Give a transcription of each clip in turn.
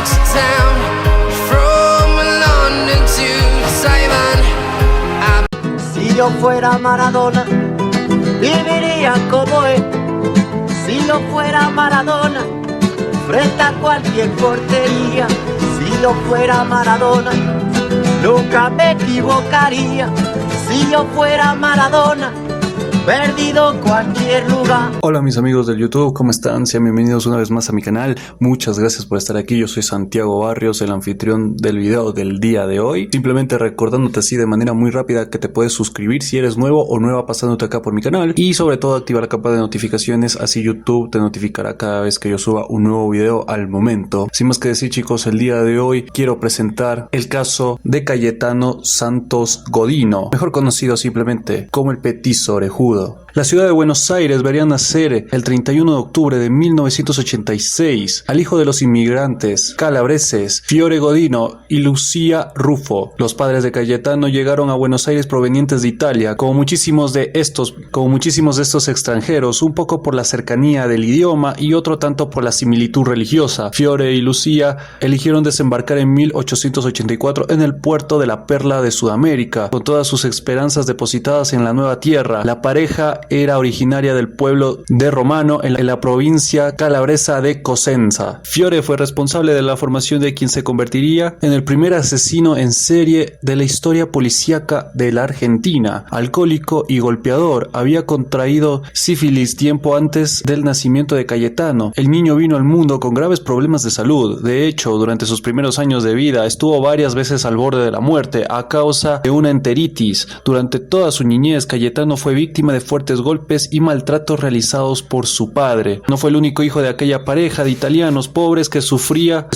town, from London to Taiwan. Si yo fuera Maradona, viviría como él. Si yo fuera Maradona, frente a cualquier portería. Si yo fuera Maradona, nunca me equivocaría. Si yo fuera Maradona, perdido cualquier lugar. Hola mis amigos del YouTube, ¿cómo están? Sean bienvenidos una vez más a mi canal. Muchas gracias por estar aquí. Yo soy Santiago Barrios, el anfitrión del video del día de hoy. Simplemente recordándote así de manera muy rápida que te puedes suscribir si eres nuevo o nueva pasándote acá por mi canal. Y sobre todo activar la capa de notificaciones, así YouTube te notificará cada vez que yo suba un nuevo video al momento. Sin más que decir, chicos, el día de hoy quiero presentar el caso de Cayetano Santos Godino, mejor conocido simplemente como el Petiso Orejudo. La ciudad de Buenos Aires vería nacer el 31 de octubre de 1986 al hijo de los inmigrantes calabreses Fiore Godino y Lucía Ruffo. Los padres de Cayetano llegaron a Buenos Aires provenientes de Italia, como muchísimos de estos extranjeros, un poco por la cercanía del idioma y otro tanto por la similitud religiosa. Fiore y Lucía eligieron desembarcar en 1884 en el puerto de la Perla de Sudamérica, con todas sus esperanzas depositadas en la nueva tierra. La pareja era originaria del pueblo de Romano en la provincia calabresa de Cosenza. Fiore fue responsable de la formación de quien se convertiría en el primer asesino en serie de la historia policíaca de la Argentina. Alcohólico y golpeador, había contraído sífilis tiempo antes del nacimiento de Cayetano. El niño vino al mundo con graves problemas de salud. De hecho, durante sus primeros años de vida estuvo varias veces al borde de la muerte a causa de una enteritis. Durante toda su niñez, Cayetano fue víctima de fuertes golpes y maltratos realizados por su padre. No fue el único hijo de aquella pareja de italianos pobres que sufriría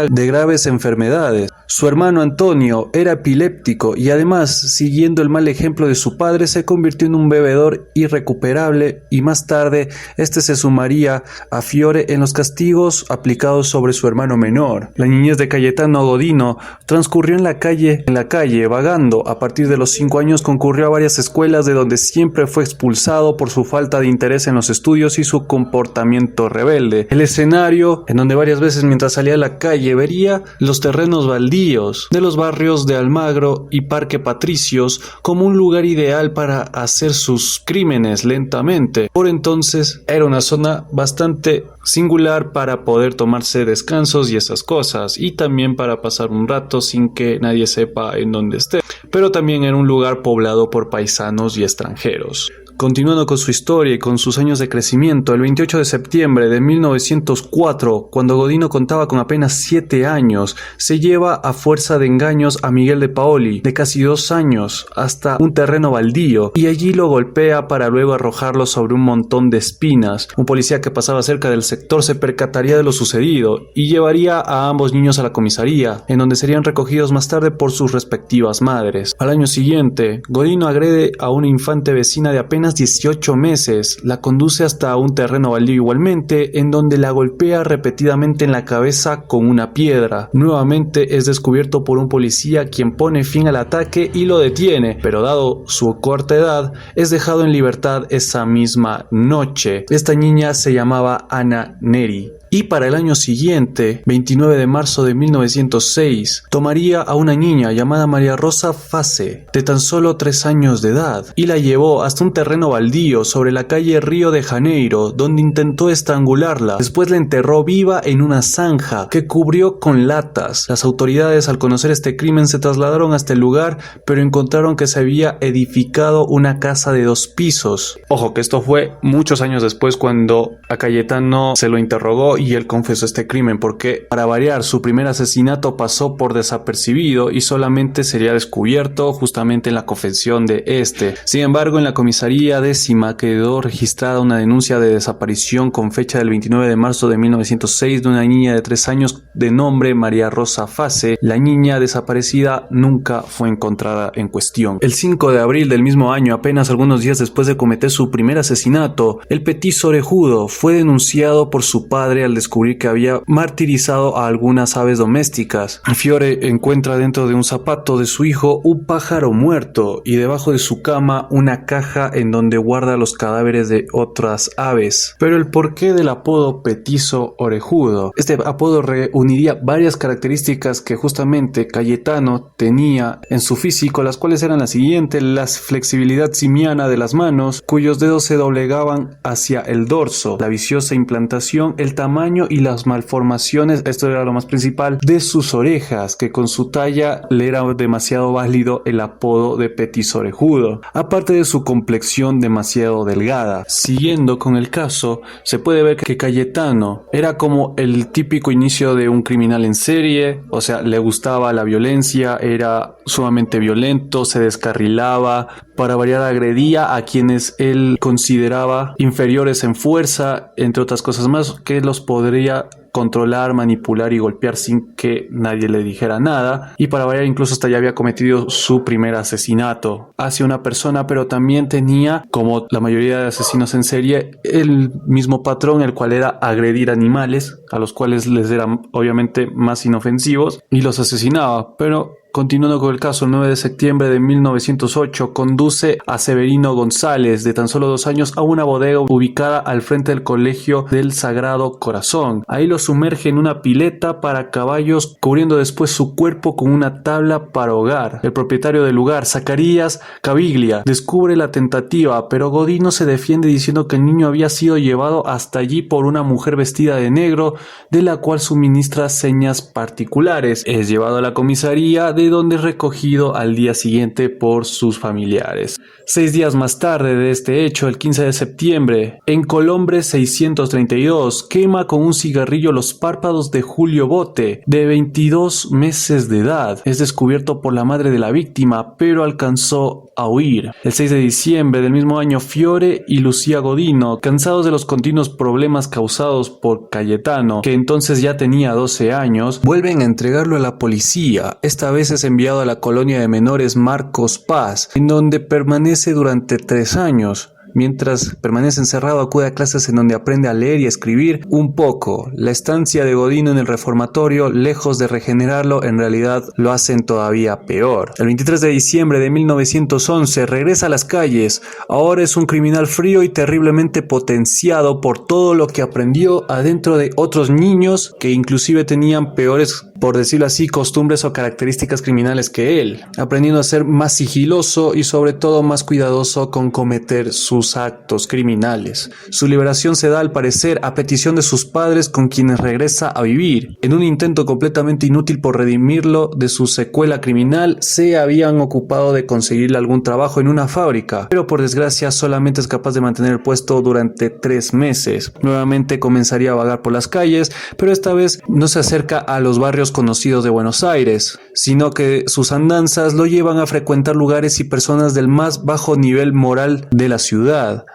de graves enfermedades. Su hermano Antonio era epiléptico y además, siguiendo el mal ejemplo de su padre, se convirtió en un bebedor irrecuperable, y más tarde este se sumaría a Fiore en los castigos aplicados sobre su hermano menor. La niñez de Cayetano Godino transcurrió en la calle vagando. A partir de los 5 años concurrió a varias escuelas, de donde siempre fue expulsado por su falta de interés en los estudios y su comportamiento rebelde. El escenario en donde varias veces mientras salía a la calle vería los terrenos baldíos de los barrios de Almagro y Parque Patricios como un lugar ideal para hacer sus crímenes lentamente. Por entonces era una zona bastante singular para poder tomarse descansos y esas cosas, y también para pasar un rato sin que nadie sepa en dónde esté, pero también era un lugar poblado por paisanos y extranjeros. Continuando con su historia y con sus años de crecimiento, el 28 de septiembre de 1904, cuando Godino contaba con apenas 7 años, se lleva a fuerza de engaños a Miguel de Paoli, de casi 2 años, hasta un terreno baldío, y allí lo golpea para luego arrojarlo sobre un montón de espinas. Un policía que pasaba cerca del sector se percataría de lo sucedido y llevaría a ambos niños a la comisaría, en donde serían recogidos más tarde por sus respectivas madres. Al año siguiente, Godino agrede a una infante vecina de apenas 18 meses, la conduce hasta un terreno baldío igualmente, en donde la golpea repetidamente en la cabeza con una piedra. Nuevamente es descubierto por un policía, quien pone fin al ataque y lo detiene, pero dado su corta edad, es dejado en libertad esa misma noche. Esta niña se llamaba Ana Neri. Y para el año siguiente, 29 de marzo de 1906, tomaría a una niña llamada María Rosa Fase, de tan solo 3 años de edad, y la llevó hasta un terreno baldío sobre la calle Río de Janeiro, donde intentó estrangularla. Después la enterró viva en una zanja que cubrió con latas. Las autoridades, al conocer este crimen, se trasladaron hasta el lugar, pero encontraron que se había edificado una casa de 2 pisos. Ojo, que esto fue muchos años después, cuando a Cayetano se lo interrogó y él confesó este crimen, porque para variar, su primer asesinato pasó por desapercibido y solamente sería descubierto justamente en la confesión de este. Sin embargo, en la comisaría 10ª quedó registrada una denuncia de desaparición con fecha del 29 de marzo de 1906 de una niña de 3 años de nombre María Rosa Fase. La niña desaparecida nunca fue encontrada en cuestión. El 5 de abril del mismo año, apenas algunos días después de cometer su primer asesinato, el Petiso Orejudo fue denunciado por su padre al descubrir que había martirizado a algunas aves domésticas. Fiore encuentra dentro de un zapato de su hijo un pájaro muerto y debajo de su cama una caja en donde guarda los cadáveres de otras aves. Pero el porqué del apodo Petiso Orejudo. Este apodo reuniría varias características que justamente Cayetano tenía en su físico, las cuales eran las siguientes: la flexibilidad simiana de las manos, cuyos dedos se doblegaban hacia el dorso, la viciosa implantación, el tamaño y las malformaciones, esto era lo más principal, de sus orejas, que con su talla le era demasiado válido el apodo de Petiso Orejudo, aparte de su complexión demasiado delgada. Siguiendo con el caso, se puede ver que Cayetano era como el típico inicio de un criminal en serie, o sea, le gustaba la violencia, era sumamente violento, se descarrilaba, para variar agredía a quienes él consideraba inferiores en fuerza, entre otras cosas más, que los podría controlar, manipular y golpear sin que nadie le dijera nada, y para variar incluso hasta ya había cometido su primer asesinato hacia una persona, pero también tenía, como la mayoría de asesinos en serie, el mismo patrón, el cual era agredir animales, a los cuales les eran obviamente más inofensivos, y los asesinaba. Pero continuando con el caso, el 9 de septiembre de 1908 conduce a Severino González, de tan solo 2 años, a una bodega ubicada al frente del Colegio del Sagrado Corazón. Ahí lo sumerge en una pileta para caballos, cubriendo después su cuerpo con una tabla para hogar. El propietario del lugar, Zacarías Caviglia, descubre la tentativa, pero Godino se defiende diciendo que el niño había sido llevado hasta allí por una mujer vestida de negro, de la cual suministra señas particulares. Es llevado a la comisaría, de donde es recogido al día siguiente por sus familiares. 6 días más tarde de este hecho, el 15 de septiembre, en Colombre 632, quema con un cigarrillo los párpados de Julio Bote, de 22 meses de edad. Es descubierto por la madre de la víctima, pero alcanzó a huir. El 6 de diciembre del mismo año, Fiore y Lucía Godino, cansados de los continuos problemas causados por Cayetano, que entonces ya tenía 12 años, vuelven a entregarlo a la policía. Esta vez es enviado a la colonia de menores Marcos Paz, en donde permanece durante 3 años. Mientras permanece encerrado, acude a clases en donde aprende a leer y a escribir un poco. La estancia de Godino en el reformatorio, lejos de regenerarlo, en realidad lo hacen todavía peor. El 23 de diciembre de 1911 regresa a las calles. Ahora es un criminal frío y terriblemente potenciado por todo lo que aprendió adentro de otros niños que inclusive tenían peores, por decirlo así, costumbres o características criminales que él, aprendiendo a ser más sigiloso y sobre todo más cuidadoso con cometer sus actos criminales. Su liberación se da al parecer a petición de sus padres, con quienes regresa a vivir. En un intento completamente inútil por redimirlo de su secuela criminal, se habían ocupado de conseguirle algún trabajo en una fábrica, pero por desgracia solamente es capaz de mantener el puesto durante 3 meses. Nuevamente comenzaría a vagar por las calles, pero esta vez no se acerca a los barrios conocidos de Buenos Aires, sino que sus andanzas lo llevan a frecuentar lugares y personas del más bajo nivel moral de la ciudad.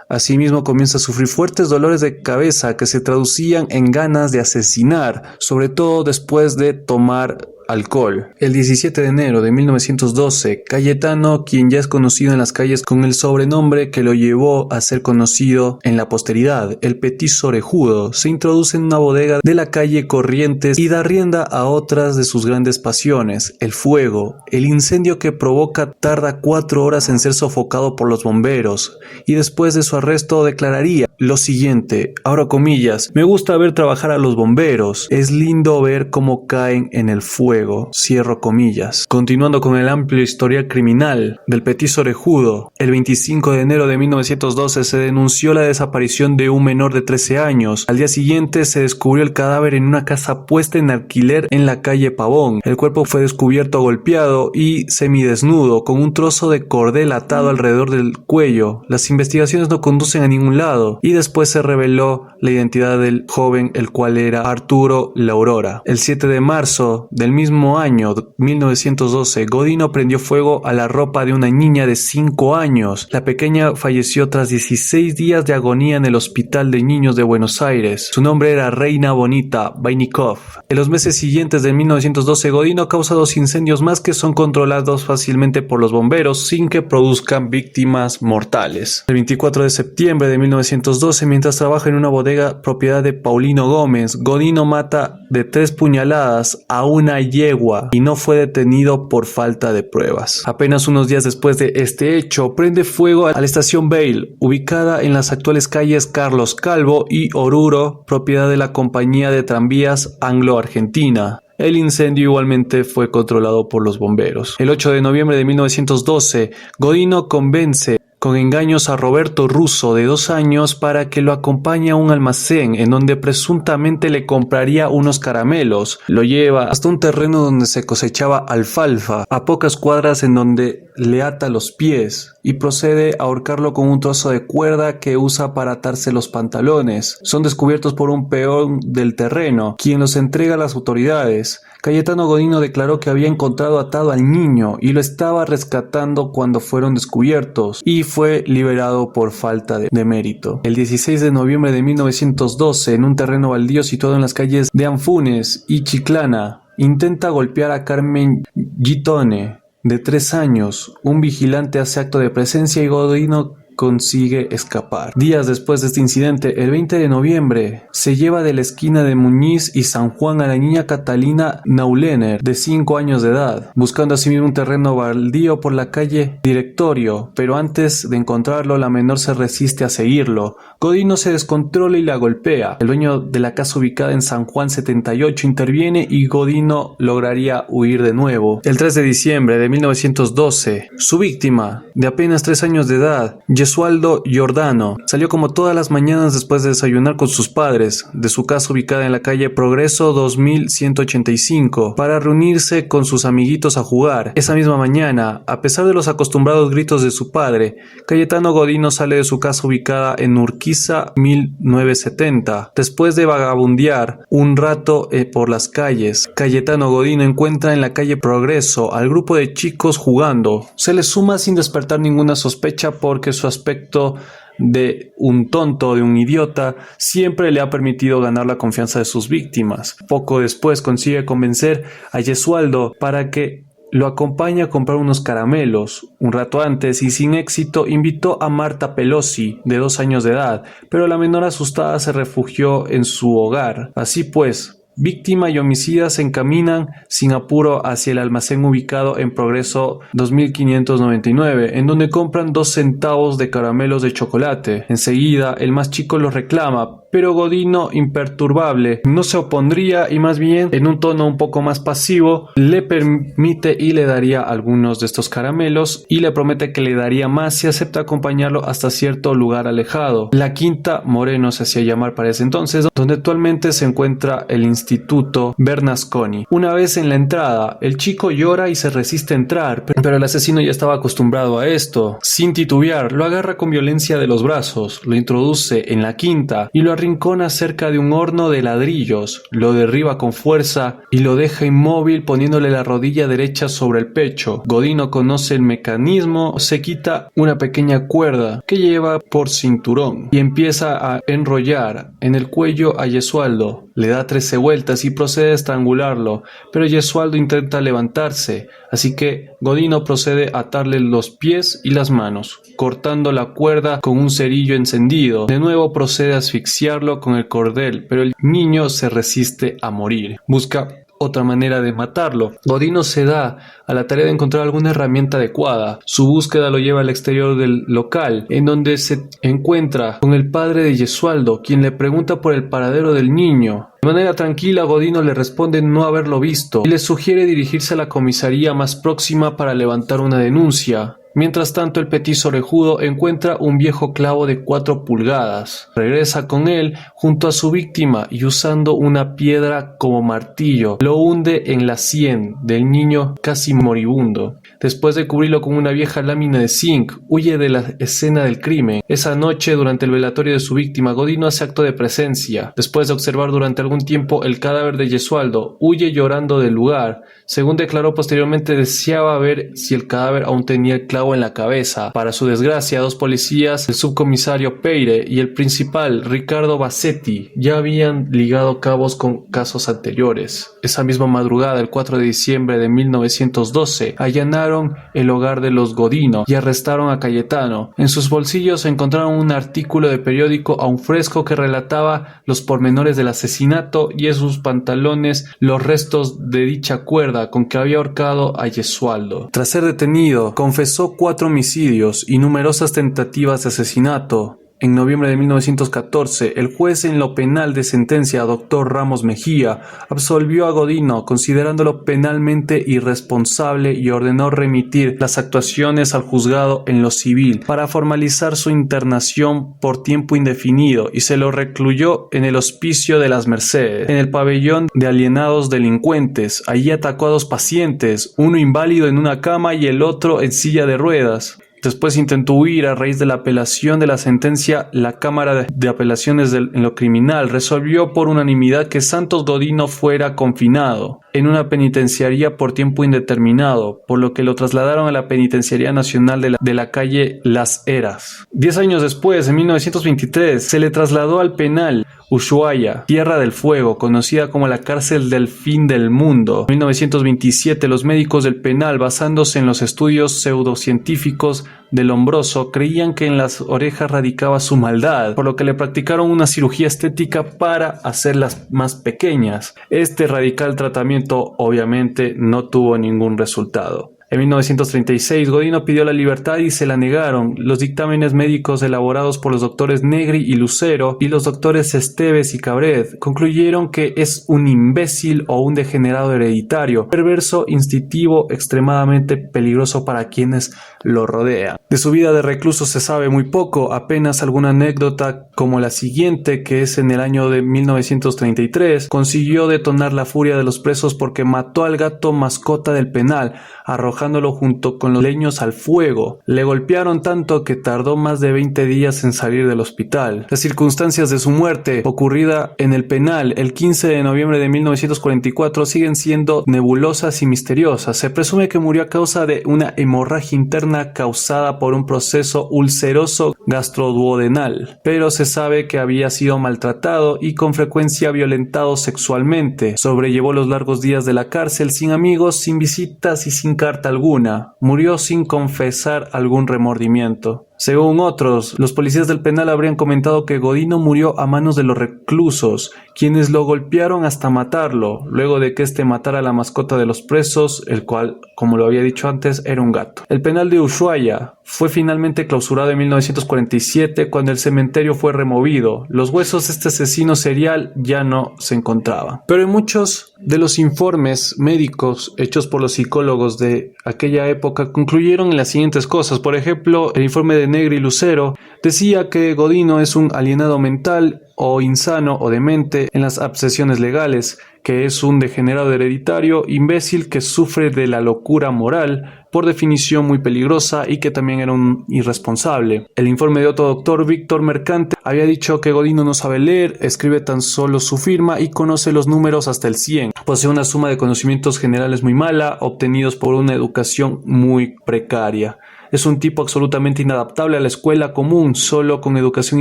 Asimismo, comienza a sufrir fuertes dolores de cabeza que se traducían en ganas de asesinar, sobre todo después de tomar alcohol. El 17 de enero de 1912, Cayetano, quien ya es conocido en las calles con el sobrenombre que lo llevó a ser conocido en la posteridad, el Petiso Orejudo, se introduce en una bodega de la calle Corrientes y da rienda a otras de sus grandes pasiones: el fuego. El incendio que provoca tarda 4 horas en ser sofocado por los bomberos, y después de su arresto declararía lo siguiente, abro comillas: me gusta ver trabajar a los bomberos, es lindo ver cómo caen en el fuego, cierro comillas. Continuando con el amplio historial criminal del Petiso Orejudo, el 25 de enero de 1912 se denunció la desaparición de un menor de 13 años. Al día siguiente se descubrió el cadáver en una casa puesta en alquiler en la calle Pavón. El cuerpo fue descubierto golpeado y semidesnudo, con un trozo de cordel atado alrededor del cuello. Las investigaciones no conducen a ningún lado, y después se reveló la identidad del joven, el cual era Arturo La Aurora. El 7 de marzo del mismo año, 1912, Godino prendió fuego a la ropa de una niña de 5 años. La pequeña falleció tras 16 días de agonía en el Hospital de Niños de Buenos Aires. Su nombre era Reina Bonita Vainikov. En los meses siguientes de 1912, Godino causa 2 incendios más que son controlados fácilmente por los bomberos sin que produzcan víctimas mortales. El 24 de septiembre de 1912, mientras trabaja en una bodega propiedad de Paulino Gómez, Godino mata de 3 puñaladas a una yegua y no fue detenido por falta de pruebas. Apenas unos días después de este hecho, prende fuego a la estación Bale, ubicada en las actuales calles Carlos Calvo y Oruro, propiedad de la compañía de tranvías Anglo-Argentina. El incendio igualmente fue controlado por los bomberos. El 8 de noviembre de 1912, Godino convence con engaños a Roberto Russo, de 2 años, para que lo acompañe a un almacén en donde presuntamente le compraría unos caramelos. Lo lleva hasta un terreno donde se cosechaba alfalfa, a pocas cuadras, en donde le ata los pies y procede a ahorcarlo con un trozo de cuerda que usa para atarse los pantalones. Son descubiertos por un peón del terreno, quien los entrega a las autoridades. Cayetano Godino declaró que había encontrado atado al niño y lo estaba rescatando cuando fueron descubiertos, y fue liberado por falta de mérito. El 16 de noviembre de 1912, en un terreno baldío situado en las calles de Anfunes y Chiclana, intenta golpear a Carmen Gitone, de 3 años. Un vigilante hace acto de presencia y Godino consigue escapar. Días después de este incidente, el 20 de noviembre, se lleva de la esquina de Muñiz y San Juan a la niña Catalina Naulener, de 5 años de edad, buscando asimismo un terreno baldío por la calle Directorio, pero antes de encontrarlo, la menor se resiste a seguirlo. Godino se descontrola y la golpea. El dueño de la casa, ubicada en San Juan 78, interviene y Godino lograría huir de nuevo. El 3 de diciembre de 1912, su víctima, de apenas 3 años de edad, Gesualdo Giordano, salió como todas las mañanas después de desayunar con sus padres de su casa ubicada en la calle Progreso 2185 para reunirse con sus amiguitos a jugar. Esa misma mañana, a pesar de los acostumbrados gritos de su padre, Cayetano Godino sale de su casa ubicada en Urquiza 1970. Después de vagabundear un rato por las calles, Cayetano Godino encuentra en la calle Progreso al grupo de chicos jugando. Se le suma sin despertar ninguna sospecha, porque su aspecto de un tonto, de un idiota, siempre le ha permitido ganar la confianza de sus víctimas. Poco después consigue convencer a Gesualdo para que lo acompañe a comprar unos caramelos. Un rato antes, y sin éxito, invitó a Marta Pelosi, de 2 años de edad, pero la menor, asustada, se refugió en su hogar. Así pues, víctima y homicida se encaminan sin apuro hacia el almacén ubicado en Progreso 2599, en donde compran 2 centavos de caramelos de chocolate. Enseguida, el más chico los reclama, pero Godino, imperturbable, no se opondría y más bien, en un tono un poco más pasivo, le permite y le daría algunos de estos caramelos, y le promete que le daría más si acepta acompañarlo hasta cierto lugar alejado. La Quinta Moreno se hacía llamar para ese entonces, donde actualmente se encuentra el Instituto Bernasconi. Una vez en la entrada, el chico llora y se resiste a entrar, pero el asesino ya estaba acostumbrado a esto. Sin titubear, lo agarra con violencia de los brazos, lo introduce en la quinta y lo arrincona cerca de un horno de ladrillos, lo derriba con fuerza y lo deja inmóvil poniéndole la rodilla derecha sobre el pecho. Godino conoce el mecanismo, se quita una pequeña cuerda que lleva por cinturón y empieza a enrollar en el cuello a Gesualdo. Le da 13 vueltas y procede a estrangularlo, pero Gesualdo intenta levantarse, así que Godino procede a atarle los pies y las manos, cortando la cuerda con un cerillo encendido. De nuevo procede a asfixiarlo con el cordel, pero el niño se resiste a morir. Busca otra manera de matarlo. Godino se da a la tarea de encontrar alguna herramienta adecuada. Su búsqueda lo lleva al exterior del local, en donde se encuentra con el padre de Gesualdo, quien le pregunta por el paradero del niño. De manera tranquila, Godino le responde no haberlo visto y le sugiere dirigirse a la comisaría más próxima para levantar una denuncia. Mientras tanto, el petizo orejudo encuentra un viejo clavo de 4 pulgadas. Regresa con él junto a su víctima y, usando una piedra como martillo, lo hunde en la sien del niño casi moribundo. Después de cubrirlo con una vieja lámina de zinc, huye de la escena del crimen. Esa noche, durante el velatorio de su víctima, Godino hace acto de presencia. Después de observar durante algún tiempo el cadáver de Gesualdo, huye llorando del lugar. Según declaró posteriormente, deseaba ver si el cadáver aún tenía el clavo agua en la cabeza. Para su desgracia, dos policías, el subcomisario Peire y el principal Ricardo Bassetti, ya habían ligado cabos con casos anteriores. Esa misma madrugada, el 4 de diciembre de 1912, allanaron el hogar de los Godino y arrestaron a Cayetano. En sus bolsillos encontraron un artículo de periódico aún fresco que relataba los pormenores del asesinato y en sus pantalones los restos de dicha cuerda con que había ahorcado a Gesualdo. Tras ser detenido, confesó 4 homicidios y numerosas tentativas de asesinato. En noviembre de 1914, el juez en lo penal de sentencia, Dr. Ramos Mejía, absolvió a Godino considerándolo penalmente irresponsable y ordenó remitir las actuaciones al juzgado en lo civil para formalizar su internación por tiempo indefinido y se lo recluyó en el Hospicio de las Mercedes, en el pabellón de alienados delincuentes. Allí atacó a 2 pacientes, uno inválido en una cama y el otro en silla de ruedas. Después intentó huir. A raíz de la apelación de la sentencia, la Cámara de Apelaciones en lo Criminal resolvió por unanimidad que Santos Godino fuera confinado en una penitenciaría por tiempo indeterminado, por lo que lo trasladaron a la Penitenciaría Nacional de la calle Las Heras. 10 años después, en 1923, se le trasladó al penal Ushuaia, Tierra del Fuego, conocida como la cárcel del fin del mundo. En 1927, los médicos del penal, basándose en los estudios pseudocientíficos de Lombroso, creían que en las orejas radicaba su maldad, por lo que le practicaron una cirugía estética para hacerlas más pequeñas. Este radical tratamiento obviamente no tuvo ningún resultado. En 1936, Godino pidió la libertad y se la negaron. Los dictámenes médicos elaborados por los doctores Negri y Lucero y los doctores Esteves y Cabret concluyeron que es un imbécil o un degenerado hereditario, perverso, instintivo, extremadamente peligroso para quienes lo rodean. De su vida de recluso se sabe muy poco, apenas alguna anécdota como la siguiente, que es en el año de 1933, consiguió detonar la furia de los presos porque mató al gato mascota del penal, arrojándolo junto con los leños al fuego. Le golpearon tanto que tardó más de 20 días en salir del hospital. Las circunstancias de su muerte, ocurrida en el penal el 15 de noviembre de 1944, siguen siendo nebulosas y misteriosas. Se presume que murió a causa de una hemorragia interna causada por un proceso ulceroso gastroduodenal, pero se sabe que había sido maltratado y con frecuencia violentado sexualmente. Sobrellevó los largos días de la cárcel sin amigos, sin visitas y sin carta alguna. Murió sin confesar algún remordimiento. Según otros, los policías del penal habrían comentado que Godino murió a manos de los reclusos, quienes lo golpearon hasta matarlo, luego de que éste matara a la mascota de los presos, el cual, como lo había dicho antes, era un gato. El penal de Ushuaia fue finalmente clausurado en 1947 cuando el cementerio fue removido. Los huesos de este asesino serial ya no se encontraban. Pero en muchos de los informes médicos hechos por los psicólogos de aquella época concluyeron en las siguientes cosas. Por ejemplo, el informe de Negri y Lucero decía que Godino es un alienado mental o insano o demente en las obsesiones legales, que es un degenerado hereditario, imbécil que sufre de la locura moral, por definición muy peligrosa, y que también era un irresponsable. El informe de otro doctor, Víctor Mercante, había dicho que Godino no sabe leer, escribe tan solo su firma y conoce los números hasta el 100. Posee una suma de conocimientos generales muy mala, obtenidos por una educación muy precaria. Es un tipo absolutamente inadaptable a la escuela común, solo con educación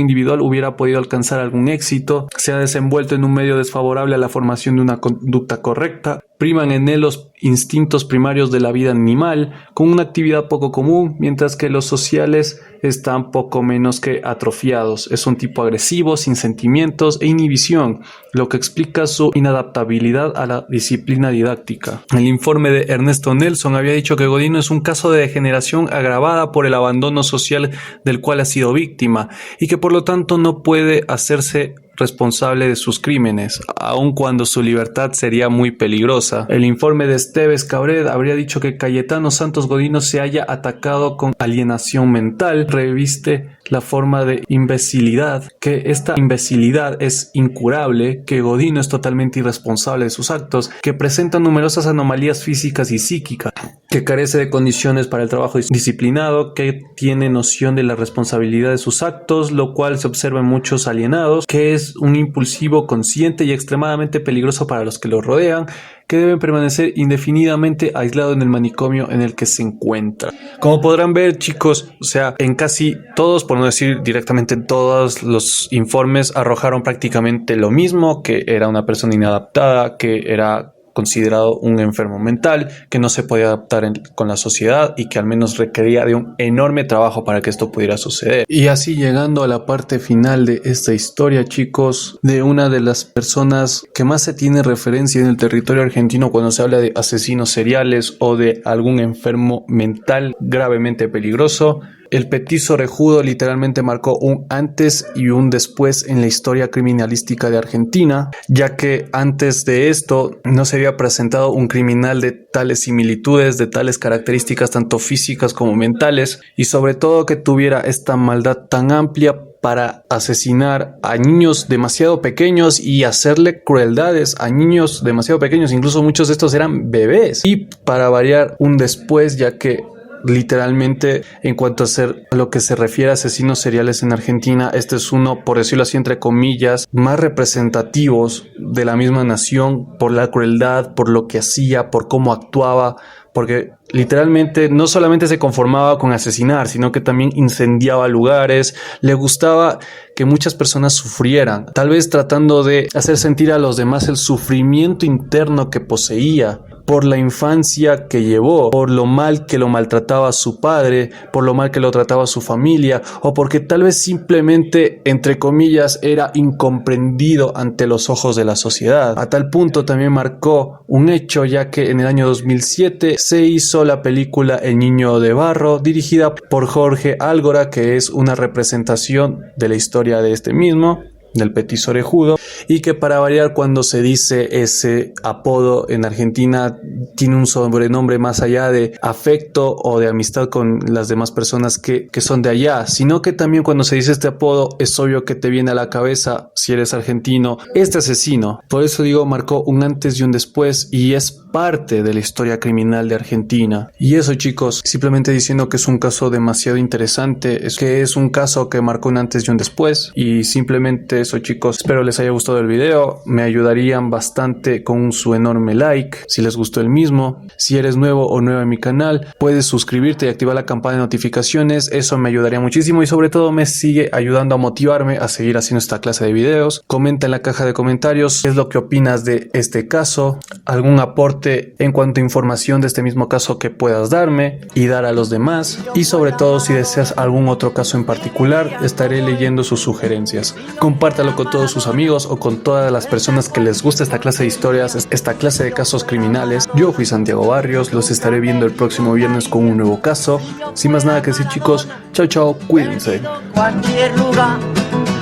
individual hubiera podido alcanzar algún éxito, se ha desenvuelto en un medio desfavorable a la formación de una conducta correcta, priman en él los instintos primarios de la vida animal, con una actividad poco común, mientras que los sociales están poco menos que atrofiados. Es un tipo agresivo, sin sentimientos e inhibición, lo que explica su inadaptabilidad a la disciplina didáctica. El informe de Ernesto Nelson había dicho que Godino es un caso de degeneración agravada por el abandono social del cual ha sido víctima y que por lo tanto no puede hacerse responsable de sus crímenes, aun cuando su libertad sería muy peligrosa. El informe de Esteves Cabret habría dicho que Cayetano Santos Godino se haya atacado con alienación mental, reviste la forma de imbecilidad, que esta imbecilidad es incurable, que Godino es totalmente irresponsable de sus actos, que presenta numerosas anomalías físicas y psíquicas, que carece de condiciones para el trabajo disciplinado, que tiene noción de la responsabilidad de sus actos, lo cual se observa en muchos alienados, que es un impulsivo consciente y extremadamente peligroso para los que lo rodean, que deben permanecer indefinidamente aislados en el manicomio en el que se encuentra. Como podrán ver, chicos, o sea, en casi todos, por no decir directamente en todos los informes, arrojaron prácticamente lo mismo, que era una persona inadaptada, que era considerado un enfermo mental, que no se podía adaptar con la sociedad y que al menos requería de un enorme trabajo para que esto pudiera suceder. Y así llegando a la parte final de esta historia, chicos, de una de las personas que más se tiene referencia en el territorio argentino cuando se habla de asesinos seriales o de algún enfermo mental gravemente peligroso. El Petiso Orejudo literalmente marcó un antes y un después en la historia criminalística de Argentina, ya que antes de esto no se había presentado un criminal de tales similitudes, de tales características tanto físicas como mentales, y sobre todo que tuviera esta maldad tan amplia para asesinar a niños demasiado pequeños y hacerle crueldades a niños demasiado pequeños, incluso muchos de estos eran bebés. Y para variar, un después, ya que literalmente, en cuanto a lo que se refiere a asesinos seriales en Argentina, este es uno, por decirlo así, entre comillas, más representativos de la misma nación por la crueldad, por lo que hacía, por cómo actuaba, porque literalmente no solamente se conformaba con asesinar, sino que también incendiaba lugares, le gustaba que muchas personas sufrieran, tal vez tratando de hacer sentir a los demás el sufrimiento interno que poseía por la infancia que llevó, por lo mal que lo maltrataba su padre, por lo mal que lo trataba su familia, o porque tal vez simplemente, entre comillas, era incomprendido ante los ojos de la sociedad. A tal punto también marcó un hecho, ya que en el año 2007 se hizo la película El Niño de Barro, dirigida por Jorge Algora, que es una representación de la historia de este mismo, del Petiso Orejudo, y que para variar, cuando se dice ese apodo en Argentina, tiene un sobrenombre más allá de afecto o de amistad con las demás personas que son de allá, sino que también cuando se dice este apodo es obvio que te viene a la cabeza, si eres argentino, este asesino. Por eso digo, marcó un antes y un después y es parte de la historia criminal de Argentina. Y eso, chicos, simplemente diciendo que es un caso demasiado interesante, es que es un caso que marcó un antes y un después. Y simplemente eso, chicos, espero les haya gustado el video, me ayudarían bastante con su enorme like si les gustó el mismo. Si eres nuevo o nueva en mi canal, puedes suscribirte y activar la campana de notificaciones, eso me ayudaría muchísimo y sobre todo me sigue ayudando a motivarme a seguir haciendo esta clase de videos. Comenta en la caja de comentarios qué es lo que opinas de este caso, algún aporte en cuanto a información de este mismo caso que puedas darme y dar a los demás, y sobre todo si deseas algún otro caso en particular, estaré leyendo sus sugerencias. Compártalo con todos sus amigos o con todas las personas que les gusta esta clase de historias, esta clase de casos criminales. Yo fui Santiago Barrios, los estaré viendo el próximo viernes con un nuevo caso. Sin más nada que decir, chicos, chao chao, cuídense. Cualquier lugar,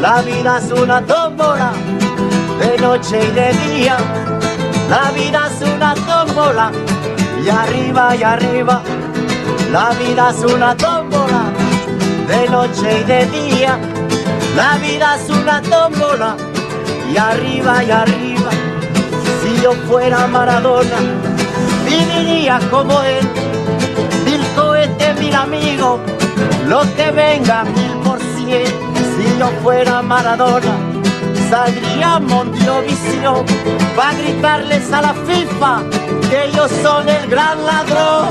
la vida es una tómbola, de noche y de día. La vida es una tómbola, y arriba, la vida es una tómbola, de noche y de día. La vida es una tómbola, y arriba, si yo fuera Maradona, viviría como él. Mil cohetes, mil amigos, los que vengan 1000%. Si yo fuera Maradona, saldría a Mondovisión para gritarles a la FIFA que ellos son el gran ladrón.